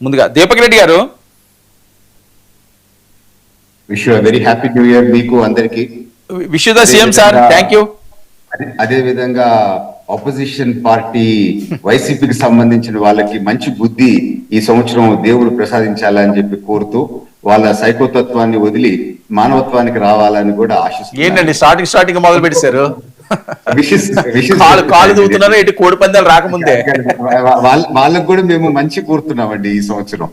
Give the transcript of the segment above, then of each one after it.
ముందుగా దీపక్ రెడ్డి గారు wish you very happy new year మీకు అందరికి. Wish the CM sir, thank you. అదే విధంగా ఆపోజిషన్ పార్టీ వైసీపీకి సంబంధించిన వాళ్ళకి మంచి బుద్ధి ఈ సంవత్సరం దేవుడు ప్రసాదించాలని చెప్పి కోరుతూ వాళ్ళ సైకోతత్వాన్ని వదిలి మానవత్వానికి రావాలని కూడా ఆశిస్తున్నాను. ఏంటండి స్టార్టింగ్ మొదలు పెట్టారు, కాలు దూతున్నారు ఎటు కోడి పందాలు రాకముందే. వాళ్ళకు కూడా మేము మంచి కోరుతున్నామండి ఈ సంవత్సరం.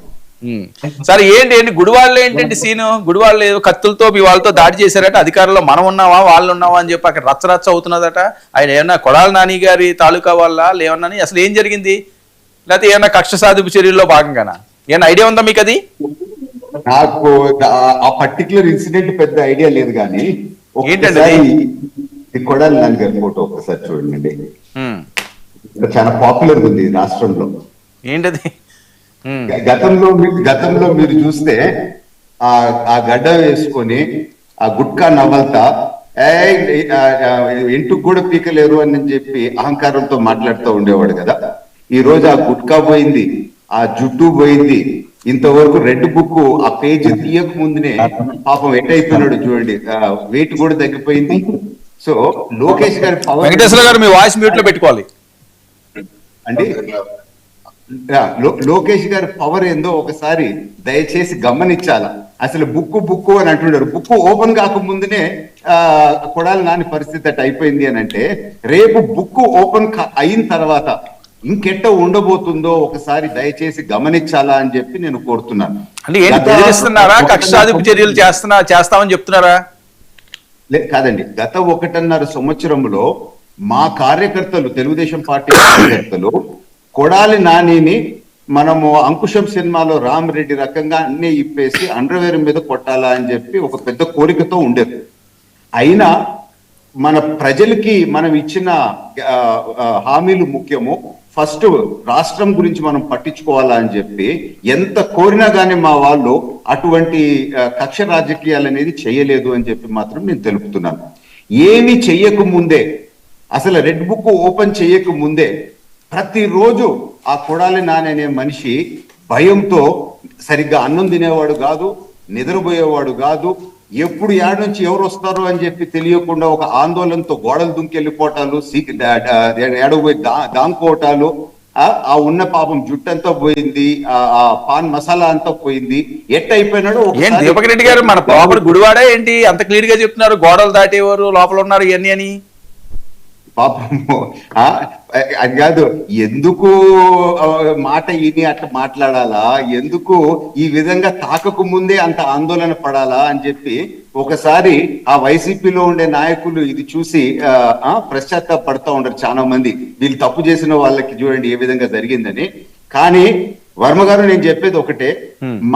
సరే ఏంటి గుడివాళ్ళు ఏంటంటే సీను, గుడివాళ్ళు ఏదో కత్తులతో మీ వాళ్ళతో దాడి చేశారట, అధికారంలో మనం ఉన్నావా వాళ్ళు ఉన్నావా అని చెప్పి అక్కడ రచ్చరచ్చ అవుతున్నదట. ఆయన ఏమన్నా కొడాల నాని గారి తాలూకా వాళ్ళ లేవన్నా, అసలు ఏం జరిగింది? లేకపోతే ఏమన్నా కక్ష సాధింపు చర్యల్లో భాగంగానా? ఏమన్నా ఐడియా ఉందా మీకు? అది నాకు ఆ పర్టికులర్ ఇన్సిడెంట్ పెద్ద ఐడియా లేదు కానీ ఏంటంటే కొడాలి నాని గారి ఫోటో ఒకసారి చూడండి, చాలా పాపులర్ ఉంది రాష్ట్రంలో. ఏంటది? గతంలో మీరు చూస్తే ఆ గడ్డ వేసుకొని ఆ గుట్కా నవ్వల్తా ఇంటికి కూడా పీకలేరు అని చెప్పి అహంకారంతో మాట్లాడుతూ ఉండేవాడు కదా. ఈ రోజు ఆ గుట్కా పోయింది, ఆ జుట్టు పోయింది. ఇంతవరకు రెడ్ బుక్ ఆ పేజీ తీయక ముందునే పాపం ఎట్టయిపోయినాడు చూడండి, వెయిట్ కూడా తగ్గిపోయింది. సో లోకేష్ గారి పవర్, వెంకటేశ్వర గారు మీ వాయిస్ మ్యూట్ లో పెట్టుకోవాలి అండి. లోకేష్ గారి పవర్ ఏందో ఒకసారి దయచేసి గమనించాల. అసలు బుక్ అని అంటున్నారు, బుక్ ఓపెన్ కాకముందునే కొడాలి నాని పరిస్థితి అట్ అయిపోయింది అని అంటే, రేపు బుక్ ఓపెన్ అయిన తర్వాత ఇంకెట్ట ఉండబోతుందో ఒకసారి దయచేసి గమనించాలా అని చెప్పి నేను కోరుతున్నాను. అంటే ఏంటి బెదిరిస్తున్నారా, కక్ష సాధింపు చర్యలు చేస్తామని చెప్తున్నారా? కాదండి, గత 1.5 సంవత్సరంలో మా కార్యకర్తలు, తెలుగుదేశం పార్టీ కార్యకర్తలు కొడాలి నానిని మనము అంకుశం సినిమాలో రామరెడ్డి రకంగా అన్ని ఇప్పేసి అండర్వేర్ మీద కొట్టాలా అని చెప్పి ఒక పెద్ద కోరికతో ఉండేది. అయినా మన ప్రజలకి మనం ఇచ్చిన హామీలు ముఖ్యము, ఫస్ట్ రాష్ట్రం గురించి మనం పట్టించుకోవాలా అని చెప్పి ఎంత కోరినా కానీ మా వాళ్ళు అటువంటి కక్ష రాజకీయాలు అనేది చేయలేదు అని చెప్పి మాత్రం నేను తెలుపుతున్నాను. ఏమి చెయ్యక ముందే, అసలు రెడ్ బుక్ ఓపెన్ చేయక ముందే ప్రతిరోజు ఆ కొడాలి నాని అనే మనిషి భయంతో సరిగ్గా అన్నం తినేవాడు కాదు, నిద్రపోయేవాడు కాదు. ఎప్పుడు ఏడు నుంచి ఎవరు వస్తారో అని చెప్పి తెలియకుండా ఒక ఆందోళనతో గోడలు దుంకెళ్ళిపోవటాలు, ఏడపోయి దాంకోవటాలు. ఆ ఉన్న పాపం జుట్టంతా పోయింది, ఆ పాన్ మసాలా అంతా పోయింది. ఎట్టయిపోయినాడు. దీపక్ రెడ్డి గారు మన ప్రాపర్ గుడివాడే ఏంటి అంత క్లియర్ గా చెప్తున్నారు, గోడలు దాటేవారు లోపల ఉన్నారు ఇవన్నీ అని? పాపము అది కాదు, ఎందుకు మాట ఇని అట్లా మాట్లాడాలా, ఎందుకు ఈ విధంగా తాకకు ముందే అంత ఆందోళన పడాలా అని చెప్పి ఒకసారి ఆ వైసీపీలో ఉండే నాయకులు ఇది చూసి పశ్చాత్తాపడుతూ ఉండరు చాలా మంది. వీళ్ళు తప్పు చేసిన వాళ్ళకి చూడండి ఏ విధంగా జరిగిందని. కానీ వర్మ గారు, నేను చెప్పేది ఒకటే,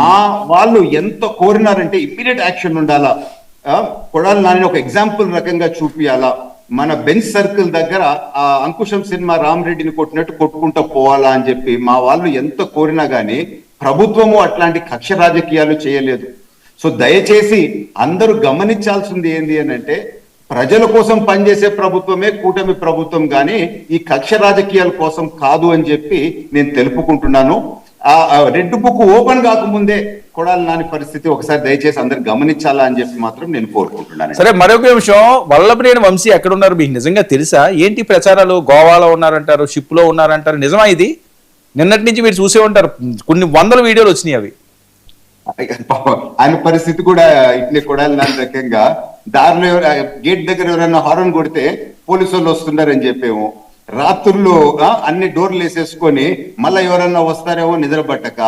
మా వాళ్ళు ఎంత కోరినారంటే ఇమ్మీడియట్ యాక్షన్ ఉండాలా, కొడాలి నాని ఒక ఎగ్జాంపుల్ రకంగా చూపియాలా. మన బెంచ్ సర్కిల్ దగ్గర ఆ అంకుశం సినిమా రామరెడ్డిని కొట్టినట్టు కొట్టుకుంటూ పోవాలా అని చెప్పి మా వాళ్ళు ఎంత కోరినా గానీ ప్రభుత్వము అట్లాంటి కక్ష రాజకీయాలు చేయలేదు. సో దయచేసి అందరూ గమనించాల్సింది ఏంది అని అంటే, ప్రజల కోసం పనిచేసే ప్రభుత్వమే కూటమి ప్రభుత్వం, కానీ ఈ కక్ష రాజకీయాల కోసం కాదు అని చెప్పి నేను తెలుపుకుంటున్నాను. ఆ రెడ్ బుక్ ఓపెన్ కాకముందే కొడాలి నాని పరిస్థితి ఒకసారి దయచేసి అందరు గమనించాలా అని చెప్పి మాత్రం నేను కోరుకుంటున్నాను. సరే, మరొక నిమిషం, వల్లభనేని వంశీ ఎక్కడ ఉన్నారు మీకు నిజంగా తెలుసా? ఏంటి ప్రచారాలు? గోవాలో ఉన్నారంటారు, షిప్ లో ఉన్నారంటారు, నిజమా ఇది? నిన్నటి నుంచి మీరు చూసే ఉంటారు, కొన్ని వందల వీడియోలు వచ్చినాయి అవి. ఆయన పరిస్థితి కూడా ఇట్లే కొడాలి నాని రకంగా దారిలో గేట్ దగ్గర ఎవరైనా హారన్ కొడితే పోలీసు వాళ్ళు వస్తున్నారని చెప్పేమో, రాత్రుల్లో అన్ని డోర్లు వేసేసుకొని మళ్ళీ ఎవరన్నా వస్తారేమో నిద్రపట్టక.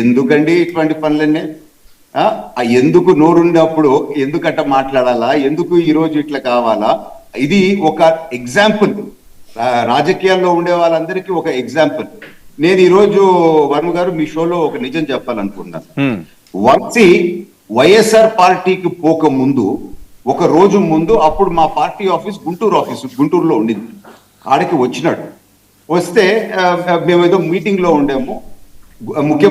ఎందుకండి ఇటువంటి పనులన్నీ? ఎందుకు నోరున్నప్పుడు ఎందుకట్ట మాట్లాడాలా? ఎందుకు ఈ రోజు ఇట్లా కావాలా? ఇది ఒక ఎగ్జాంపుల్, రాజకీయాల్లో ఉండే వాళ్ళందరికీ ఒక ఎగ్జాంపుల్. నేను ఈ రోజు వర్మ గారు మీ షోలో ఒక నిజం చెప్పాలనుకున్నాను. వంశీ వైఎస్ఆర్ పార్టీకి పోక ముందు, ఒక రోజు ముందు, అప్పుడు మా పార్టీ ఆఫీస్ గుంటూరులో ఉండింది. ఆడికి వచ్చినాడు. వస్తే మేము ఏదో మీటింగ్ లో ఉండేము, ముఖ్యమంత్రి